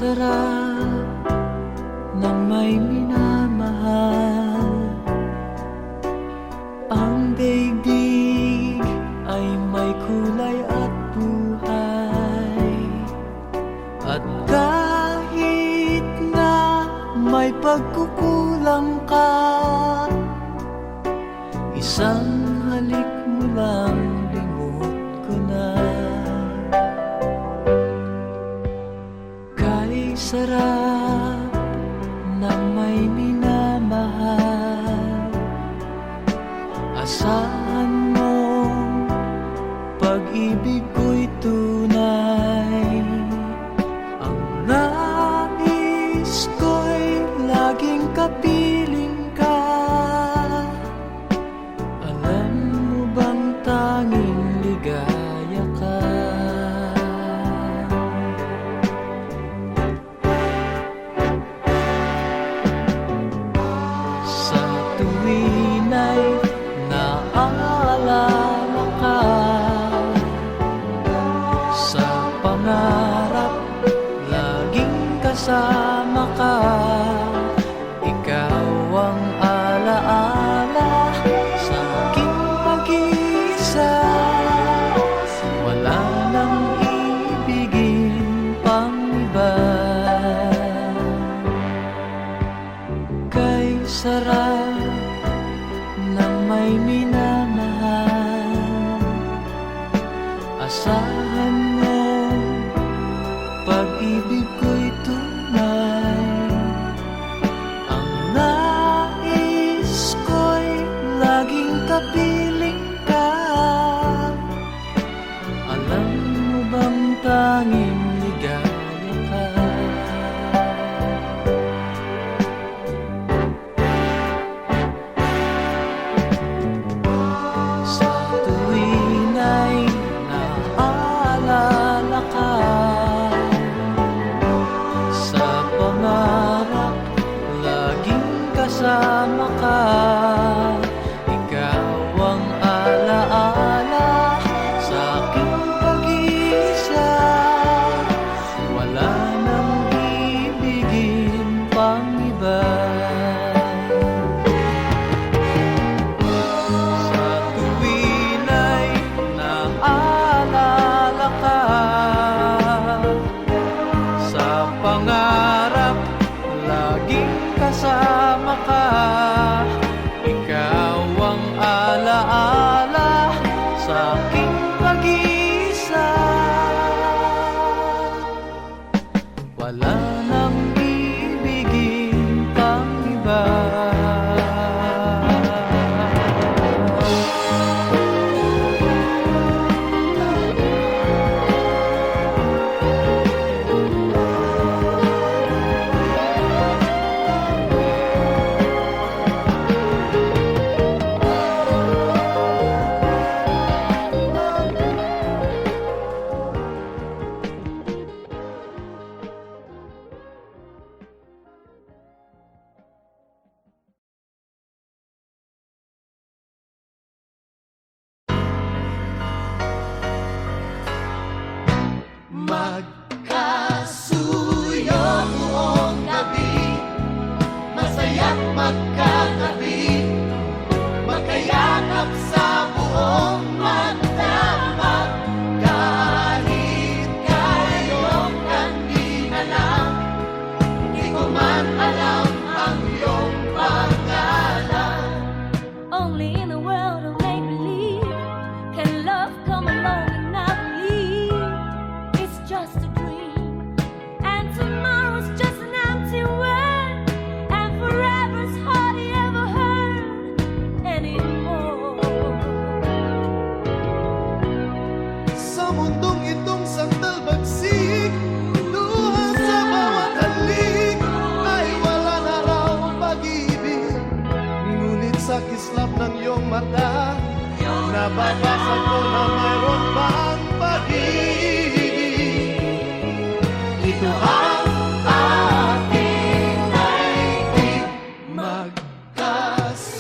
sarap ng may minamahal. Ang daigdig ay may kulay at buhay. At kahit na may pagkukulang ka, isang halik mo lang limot ko na. Kay sarap ng may minamahal, asahan mo pag-ibig ko'y tunay. Ang nais ko'y laging kapiling ka. Alam mo bang tanging ligaya ka? Sa tuwin ay naaalala ka, sa pangarap laging kasama ka. Ikaw ang alaala sa aking pag-iisa. Wala nang ibigin pang iba. Kay sarap ng may minamahal, asahan mo pag-ibig ko'y tunay. Ang nais ko'y laging kapiling ka. Alam mo bang tanging ligaya ka? Sa tuwin ay naaalala ka, sa pangarap laging kasama ka. Ikaw ang alaala sa aking pag-iisa. Wala nang ibigin pang iba. Sa tuwin ay naaalala ka, sa pangarap laging kasama ka. Ikaw ang alaala sa aking pag-iisa. Wala nang ibigin pang iba. Magkasuyo buong gabi, masaya't magkatabi, magkayakap sa buong magdamag. Kahit kayo'ng kanina lang, di ko man alam ang iyong pangalan. Only in a world of make-believe can love come along and not believe it's just a dream. And tomorrow's just an empty word, and forever's hardly ever heard anymore. Sa mundong itong sandal bagsik, luha sa bawat halik, ay wala na raw pag-ibig. Ngunit sa kislap ng iyong mata, nababasa ko na mayroon pang pag-ibig. Ito ang ating daigdig, magkasuyo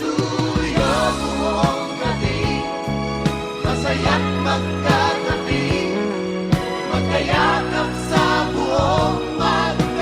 buong gabi, masaya't magkatabi, magkayakap sa buong magdamag.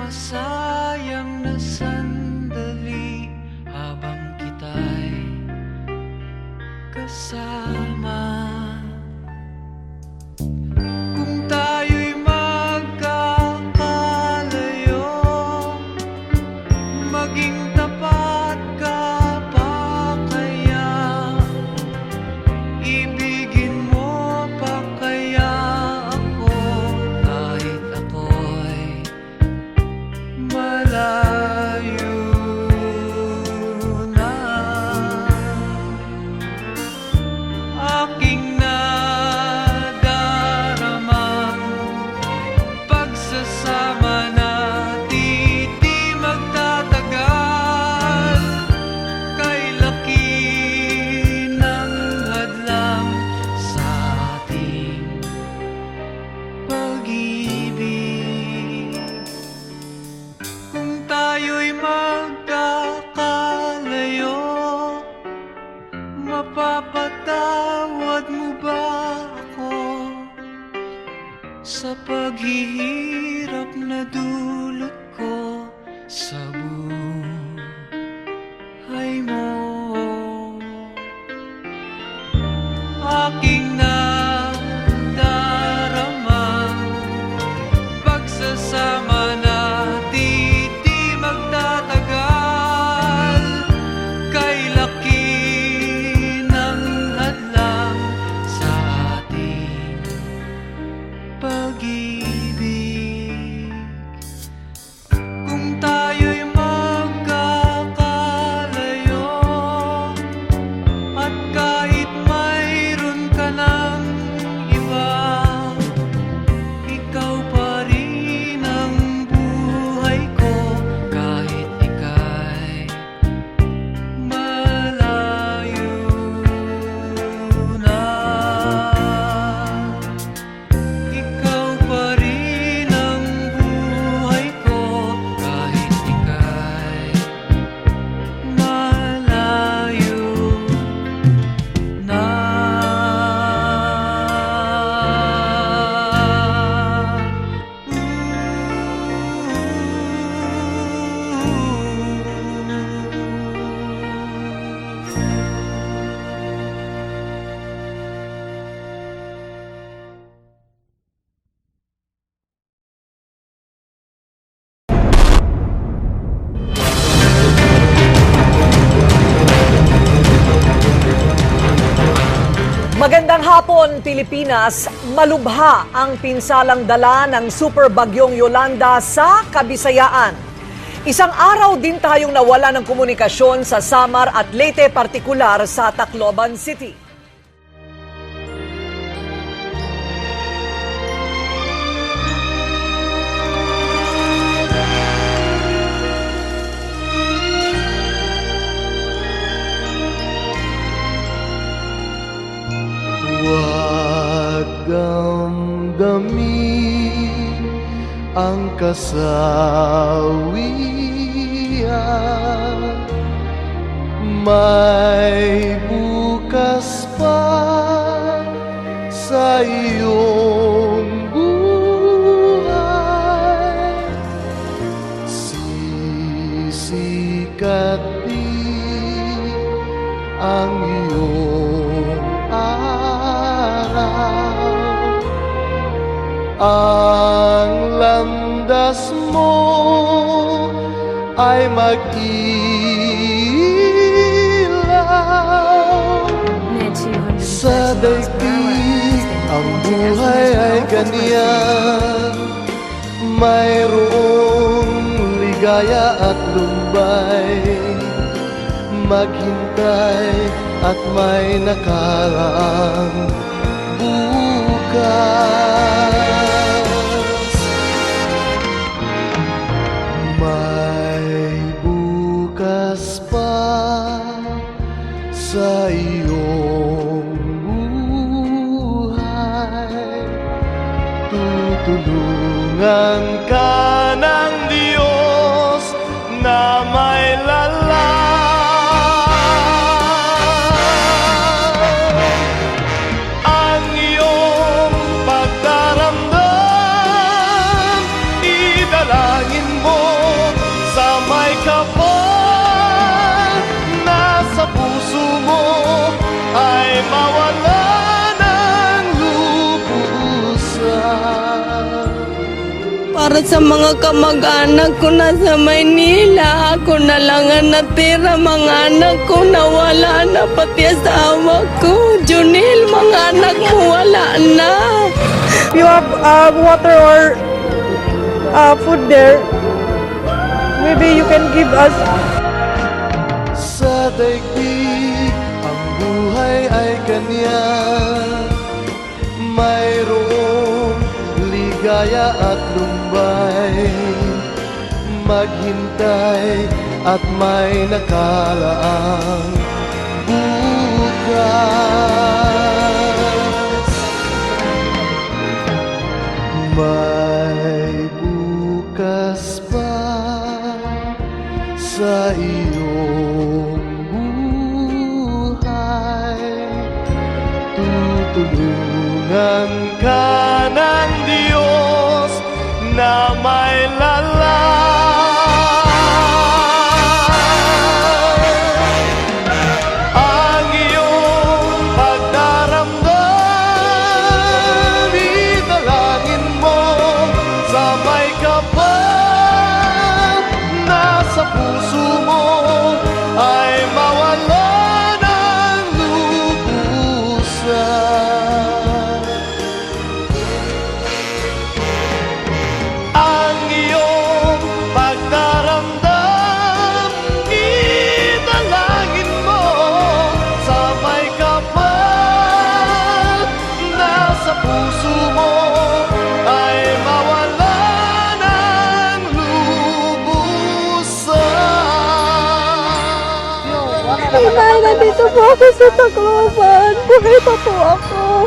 masayang na sandali habang kita'y kasama. Kung tayo'y magkakalayo, maging tapat ka pa kaya? Ibigin mo pa kaya ako kahit ako'y malayo na? Aking nadaramang pagsasama natin di magtatagal. Kay laki ng hadlang sa ating pag-ibig. Kung tayo'y magkakalayo, mapapatawad mo ba ako sa paghihirap na dulot ko sa buhay mo? Aking nadaramang pagsasama natin di magtatagal. Kay laki ng hadlang sa ating pag-ibig. Kung tayo'y magkakalayo, at kahit mayroon ka ng iba, ikaw pa rin ang buhay ko kahit ika'y malayo na. Ikaw pa rin ang buhay ko kahit ika'y malayo na. Magandang hapon, Pilipinas. Malubha ang pinsalang dala ng Super Bagyong Yolanda sa Kabisayaan. Isang araw din tayong nawala ng komunikasyon sa Samar at Leyte, partikular sa Tacloban City. Huwag damdamin ang kasawian, may bukas pa sa iyong buhay. Sisikat din ang iyong araw, ang landas mo ay mag-ilaw. Sa daigdig ang buhay ay ganyan, mayroong ligaya at lumbay. Maghintay at may nakaraang bukas. May bukas pa sa iyong buhay. Tutulungan ka ng Diyos na may lalang. Ang iyong pagdaramdam, idalangin mo para sa mga kamag-anak ko na sa Maynila. Ako na lang ang natira, mga anak ko nawala na, pati asawa ko. Junil, mga anak mo wala na. You have water or food there. Maybe you can give us. Sa daigdig, ang buhay ay ganyan. Mayroong ligaya at lumbay, maghintay at may nakalaang bukas. May bukas pa sa iyong buhay, tutulungan ka ng Diyos na may ang iyong pagdaramdam. Italangin mo sa may kapal na sa puso mo ay mawala ng lubusan. Ang iyong pagdaramdam, italangin mo sa may kapal na sa puso mo ay mawala ng lubusan. Inay, nandito po ako sa Tacloban. Buhay pa po ako.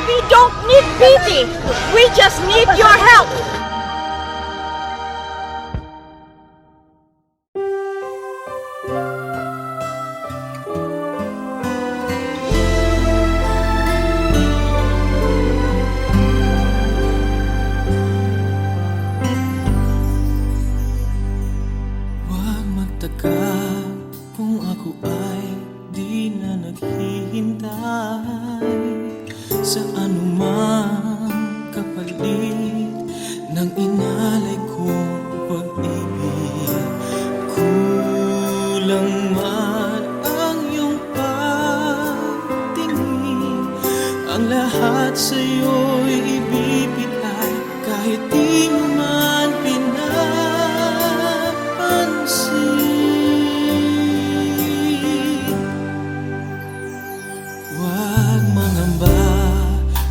We don't need pity. We just need your help. Huwag magtaka kung ako ay di na naghihintay sa anumang kapalit ng inalay kong pag-ibig. Kulang man ang iyong pagtingin, ang lahat sa'yo'y ibibigay kahit di mo man pinapansin. Huwag mangamba,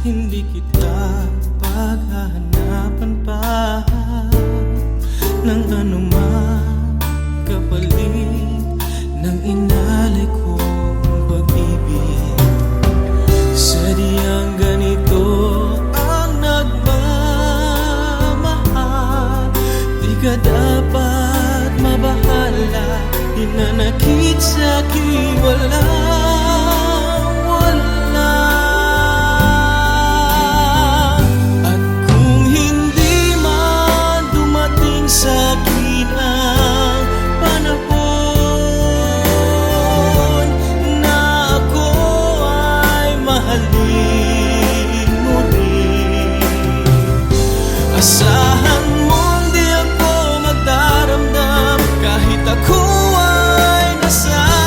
hindi kita paghahanapan pa ng anumang kapalit ng inalay kong pag-ibig. Sadyang ganito ang nagmamahal, di ka dapat mabahala, hinanakit sa'kin wala. At kung hindi man dumating sa'kin ang panahon na ako ay mahalin mo rin, asahan mong di ako magdaramdam kahit ako ay nasasaktan.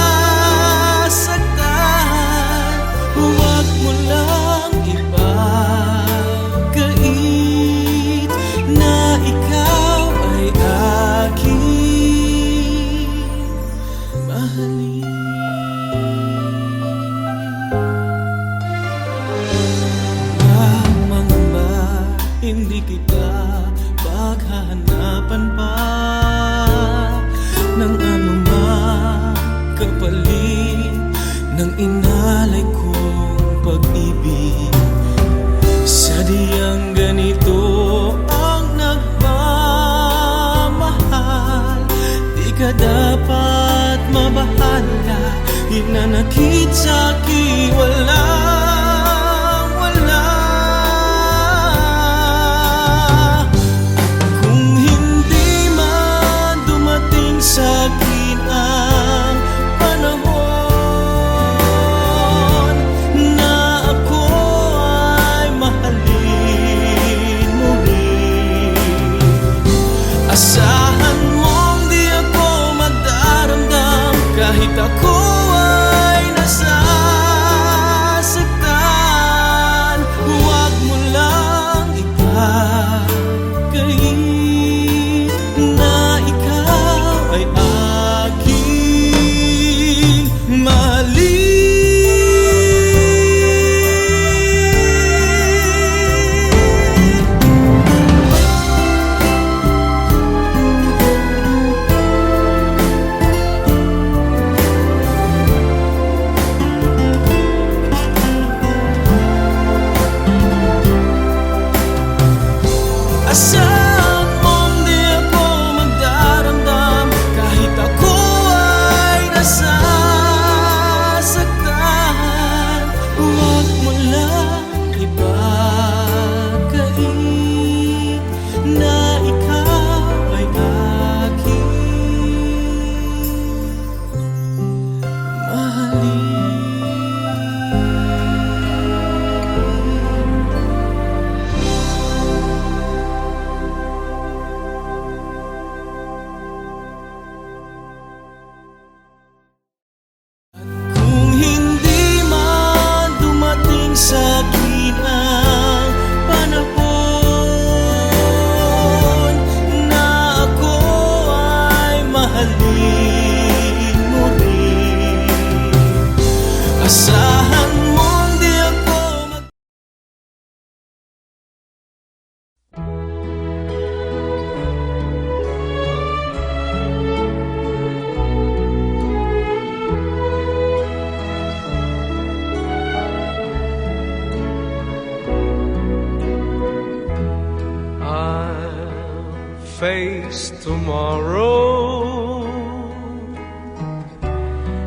face tomorrow,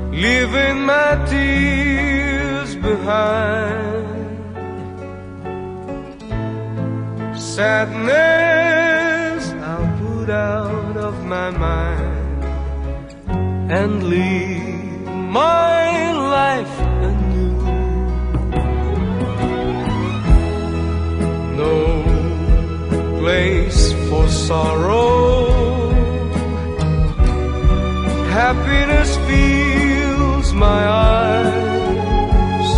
leaving my tears behind. Sadness I'll put out of my mind and live my life anew. No place for sorrow, happiness fills my eyes.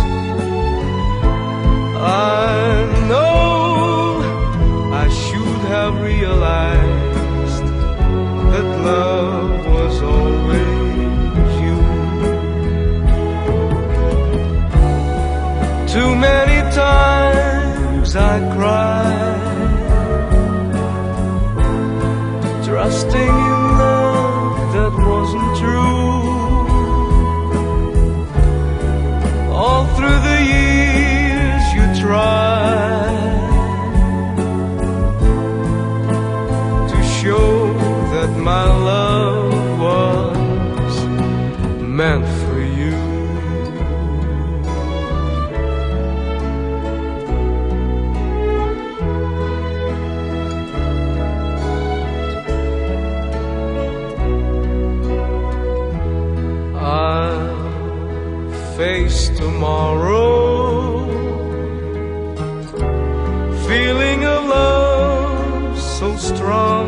I know I should have realized that love was always you. Too many times I cried, trusting in love that wasn't true. All through the years you tried to show that my love was meant for you. I'll face tomorrow, feeling a love so strong.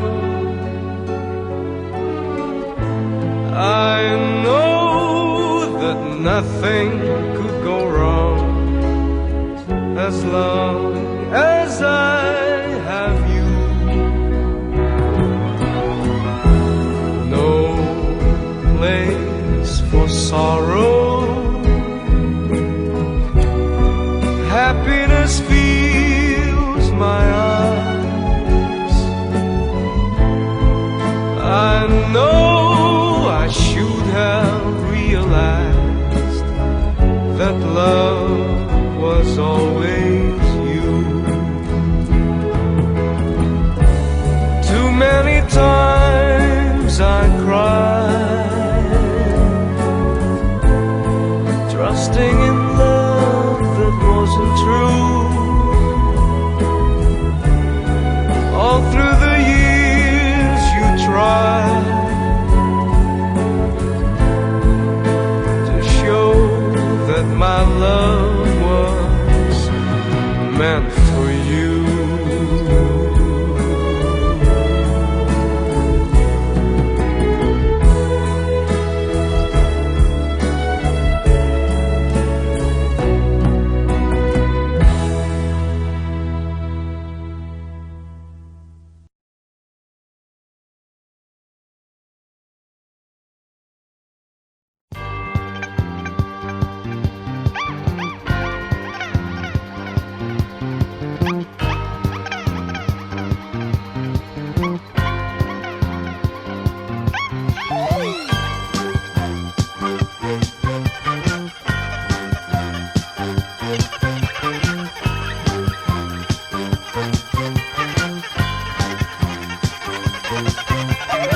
I know that nothing could go wrong as long as I have you. No place for sorrow, happiness fills my eyes. I know I should have realized that love was always you. Too many times I cried, trusting in love that wasn't true. All through the years you tried to show that my love was meant for you.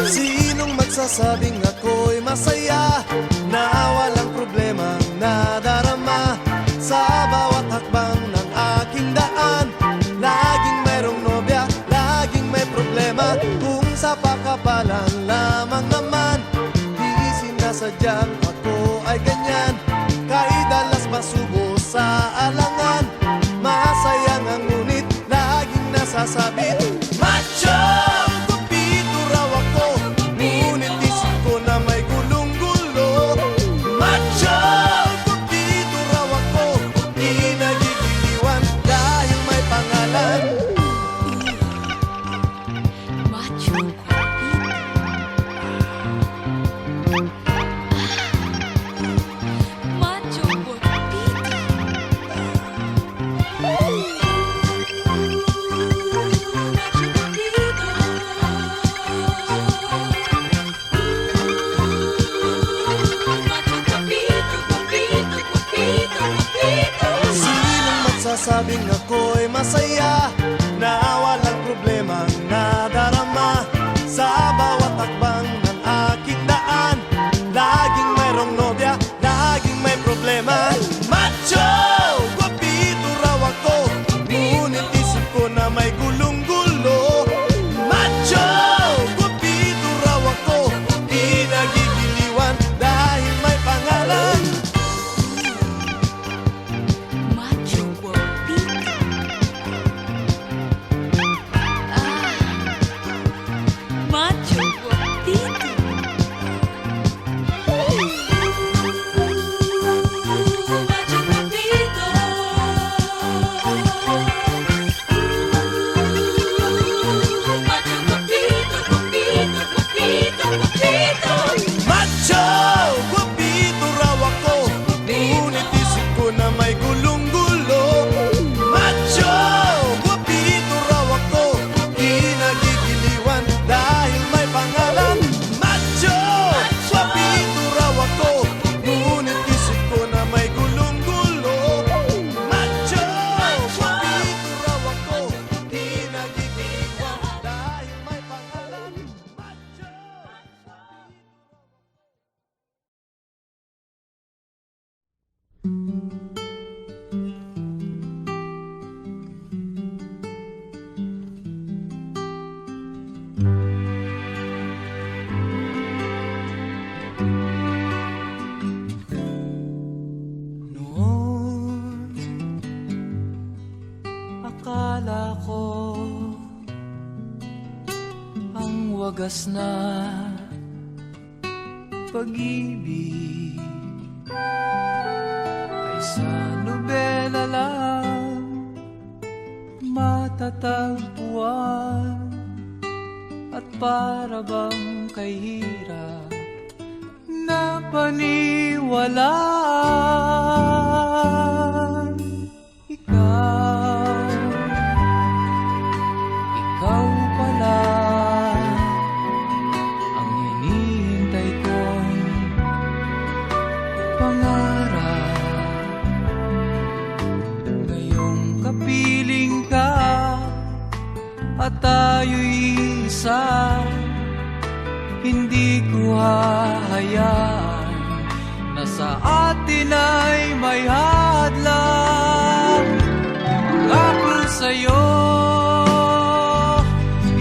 Sinong magsasabing ako'y masaya na walang problemang nadarama sa bawat hakbang ng aking daan? Laging mayroong nobya, laging may problema. Kung sa pakapalan lamang naman, di sinasadyang ako ay ganyan. Kahit dalas masubo sa alangan, masaya nga ngunit laging nasasabit, macho! Kupito raw ako, ngunit isip ko na may gulong-gulo. Macho! Kupito raw ako, di nagigiliwan dahil may pangalan. Macho Macho Gordito. Akala ko ang wagas na pag-ibig ay sa nobela lang matatagpuan, at para bang kay hirap na paniwalaan. Ikaw pala ang hinihintay kong pangarap. Ngayong kapiling ka at tayo'y isa, hindi ko hahayaan na sa atin ay may hadlang. Pangako sa'yo,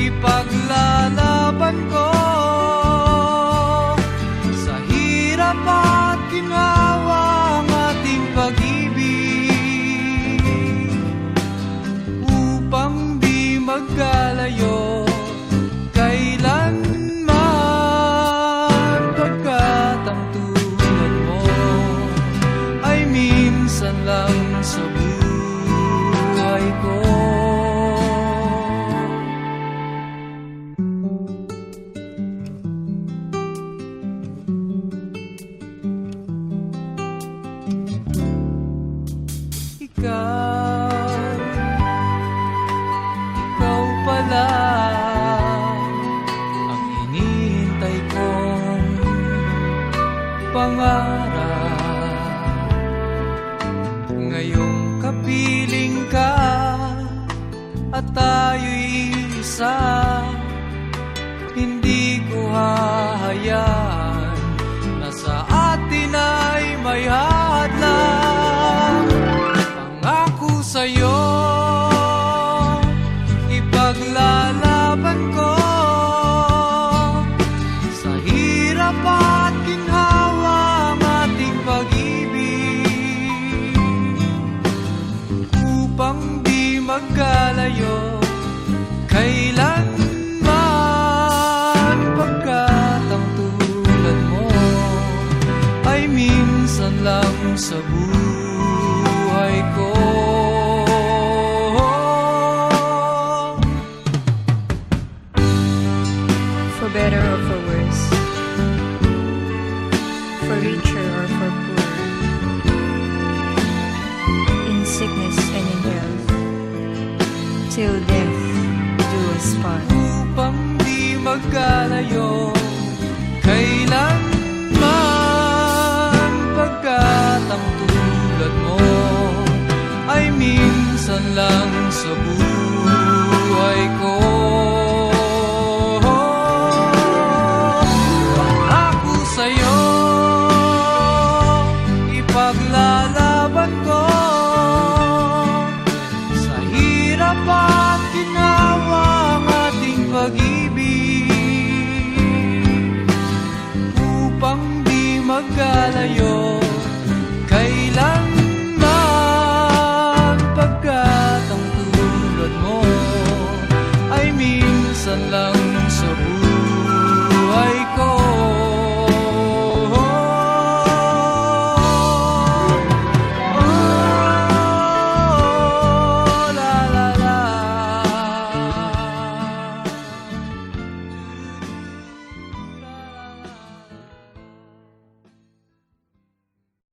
ipaglalaban ko sa hirap at ginhawa ang ating pag-ibig, upang di magkalayo kailanman, pagkat ang tulad mo ay minsan lang sa buhay ko. Ikaw pala ang hinihintay kong pangarap. Ngayong kapiling ka at tayo'y isa, hindi ko hahayaan na sa atin ay may hadlang. Pangako sa'yo, ipaglalaban ko sa hirap at ginhawa ang ating pag-ibig, upang di magkalayo kailanman, pagkat ang tulad mo ay minsan lang sa buhay ko. For better or for worse, for richer or for poor, in sickness and in health, till death do us part. Upang di magkalayo kailanman, pagkat ang tulad mo ay minsan lang